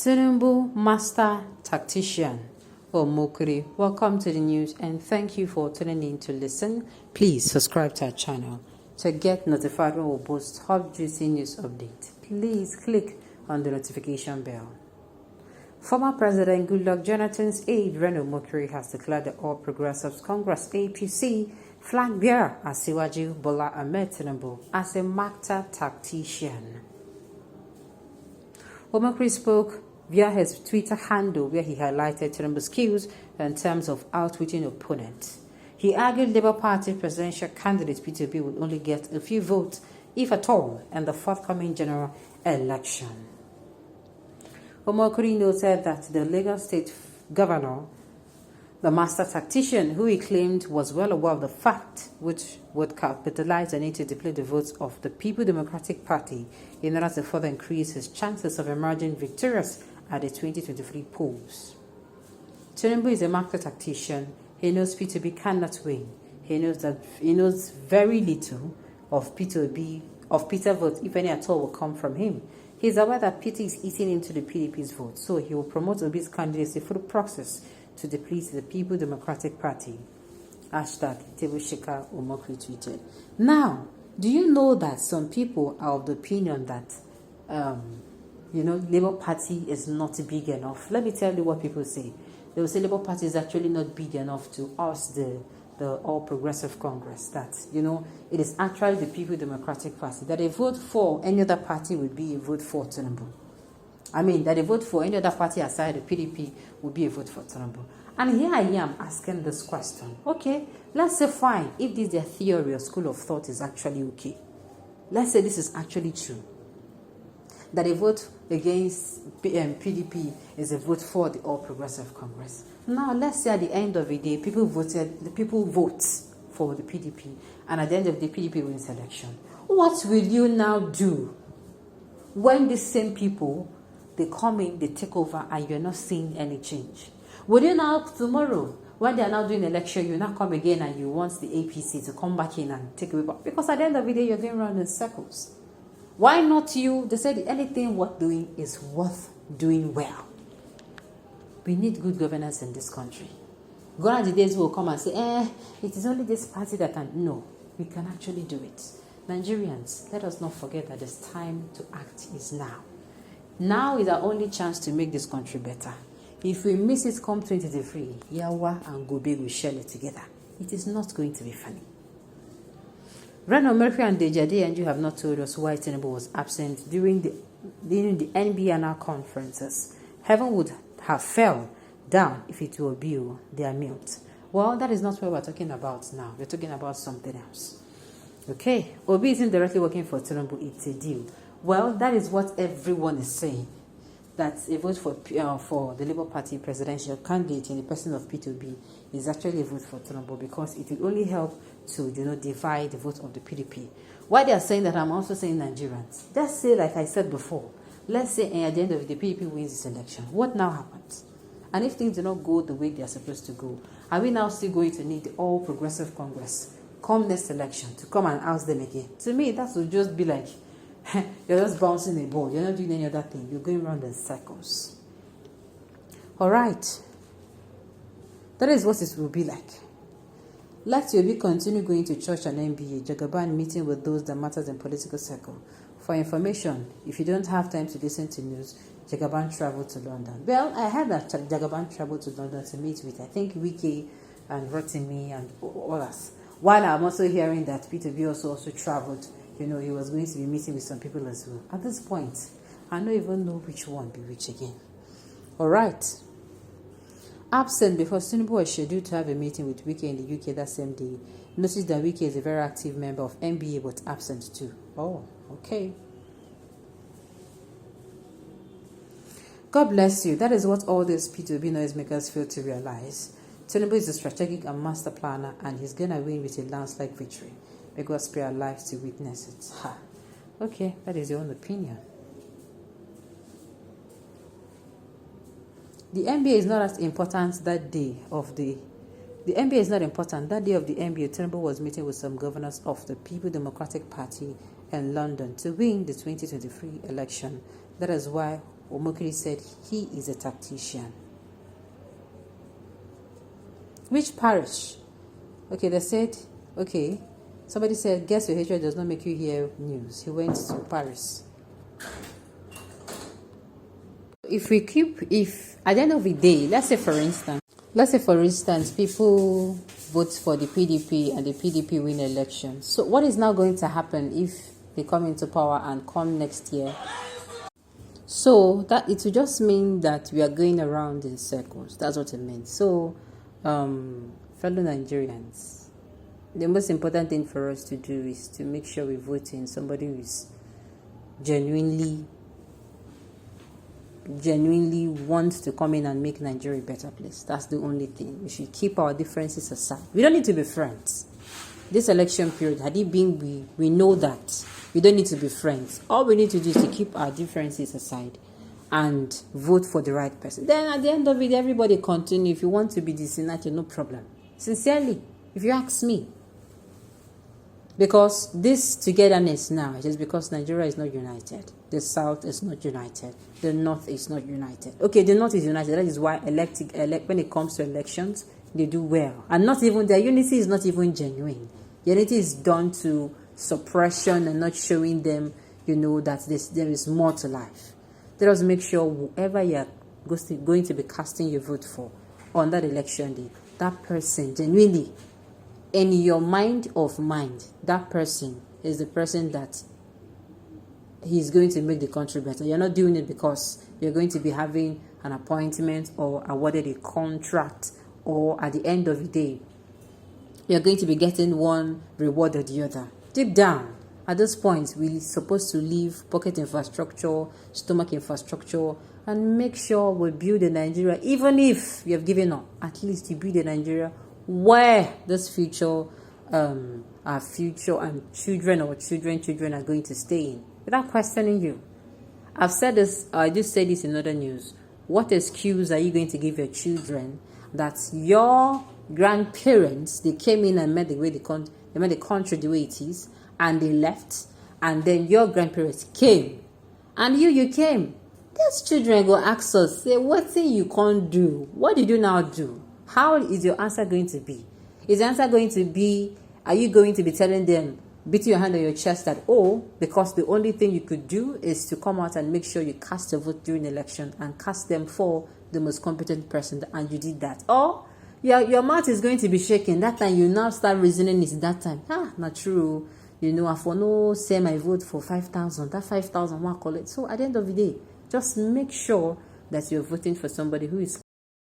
Tinubu Master Tactician Omokri. Welcome to the news and thank you for tuning in to listen. Please subscribe to our channel to get notified when we post hot juicy news update. Please click on the notification bell. Former President Goodluck Jonathan's aide Ren Omokri has declared the All Progressives Congress APC flag bearer Asiwaju Bola Ahmed Tinubu as a master tactician. Omokri spoke via his Twitter handle where he highlighted Tinubu's skills in terms of outwitting opponents. He argued Labour Party presidential candidate Peter Obi would only get a few votes, if at all, in the forthcoming general election. Omokri noted that the Lagos State Governor, the master tactician, who he claimed was well aware of the fact, which would capitalize on it to deplete the votes of the People Democratic Party in order to further increase his chances of emerging victorious at the 2023 polls. Tinubu is a master tactician. He knows Peter Obi cannot win. He knows very little of Peter votes, if any at all, will come from him. He is aware that Peter is eating into the PDP's vote, so he will promote Obi's candidacy through the process to deplete the People Democratic Party. Hashtag Tebushika Omokri tweeted. Now, do you know that some people are of the opinion that, Labour Party is not big enough? Let me tell you what people say. They will say Labour Party is actually not big enough to ask the All Progressive Congress that, it is actually the People Democratic Party. That a vote for any other party would be a vote for Tinubu. That a vote for any other party aside the PDP would be a vote for Tinubu. And here I am asking this question. Okay, let's say fine, if this their theory or school of thought is actually okay. Let's say this is actually true. That a vote against PDP is a vote for the All Progressive Congress. Now, let's say at the end of the day, people vote for the PDP, and at the end of the day, PDP wins election. What will you now do when the same people, they come in, they take over, and you're not seeing any change? Will you now, tomorrow, when they are now doing election, you now come again and you want the APC to come back in and take away? Because at the end of the day, you're going around in circles. Why not you? They said anything worth doing is worth doing well. We need good governance in this country. Gone are the days will come and say, it is only this party that can. No, we can actually do it. Nigerians, let us not forget that this time to act is now. Now is our only chance to make this country better. If we miss it come 2023, Yawa and Gobe will share it together. It is not going to be funny. Ren Omokri and Dejade and you have not told us why Tinubu was absent during the NBNR conferences. Heaven would have fell down if it were Bill, their mute. Well, that is not what we're talking about now. We're talking about something else. Okay, Obi isn't directly working for Tinubu, it's a deal. Well, that is what everyone is saying. That a vote for the Labour Party presidential candidate in the person of Peter Obi is actually a vote for Tinubu because it will only help to divide the vote of the PDP. Why they are saying that, I'm also saying Nigerians. Let's say, like I said before, let's say at the end of the day, PDP wins this election. What now happens? And if things do not go the way they are supposed to go, are we now still going to need the All Progressive Congress come next election to come and ask them again? To me, that would just be like, you're just bouncing a ball. You're not doing any other thing. You're going around in circles. All right. That is what it will be like. Let Obi continue going to church and NBA, Jagaban meeting with those that matters in political circle. For information, if you don't have time to listen to news, Jagaban traveled to London. Well, I heard that Jagaban traveled to London to meet with, I think, Wiki and Rotimi and others. While I'm also hearing that Peter B also traveled. He was going to be meeting with some people as well. At this point, I don't even know which one be which again. All right. Absent because Tinubu was scheduled to have a meeting with Wike in the UK that same day. Notice that Wike is a very active member of NBA but absent too. Oh, okay. God bless you. That is what all these P2B noisemakers fail to realize. Tinubu is a strategic and master planner and he's going to win with a landslide victory. May God spare our lives to witness it. Ha. Okay, that is your own opinion. The NBA is not as important that day of the NBA is not important. That day of the NBA, Tinubu was meeting with some governors of the People Democratic Party in London to win the 2023 election. That is why Omokri said he is a tactician. Which parish? Okay, they said, okay, somebody said, guess your hatred does not make you hear news. He went to Paris. If at the end of the day, let's say for instance, people vote for the PDP and the PDP win elections. So what is now going to happen if they come into power and come next year? So that it will just mean that we are going around in circles. That's what it means. So, fellow Nigerians, the most important thing for us to do is to make sure we vote in somebody who is genuinely wants to come in and make Nigeria a better place. That's the only thing. We should keep our differences aside. We don't need to be friends. This election period, had it been, we know that we don't need to be friends. All we need to do is to keep our differences aside and vote for the right person. Then at the end of it, everybody continue. If you want to be disunited, no problem. Sincerely, if you ask me. Because this togetherness now is just because Nigeria is not united. The South is not united. The North is not united. Okay, the North is united. That is why when it comes to elections, they do well. And not even, their unity is not even genuine. Unity is done to suppression and not showing them, that there is more to life. Let us make sure whoever you are going to be casting your vote for on that election day, that person genuinely, in your mind, that person is the person that he's going to make the country better. You're not doing it because you're going to be having an appointment or awarded a contract, or at the end of the day, you're going to be getting one reward or the other. Deep down, at this point, we're supposed to leave pocket infrastructure, stomach infrastructure, and make sure we build a Nigeria. Even if you have given up, at least you build a Nigeria where this future, our future and children or children are going to stay in, without questioning you. I've said this, I just said this in other news. What excuse are you going to give your children that your grandparents, they came in and made the country the way it is, and they left, and then your grandparents came, and you came? These children go ask us, say, what thing you can't do? What did you now do? How is your answer going to be? Is the answer going to be, are you going to be telling them, beating your hand on your chest that, because the only thing you could do is to come out and make sure you cast a vote during the election and cast them for the most competent person, and you did that? Or your mouth is going to be shaking. That time you now start reasoning is that time. Not true. I for no say my vote for 5,000. That 5,000 one collect. So at the end of the day, just make sure that you're voting for somebody who is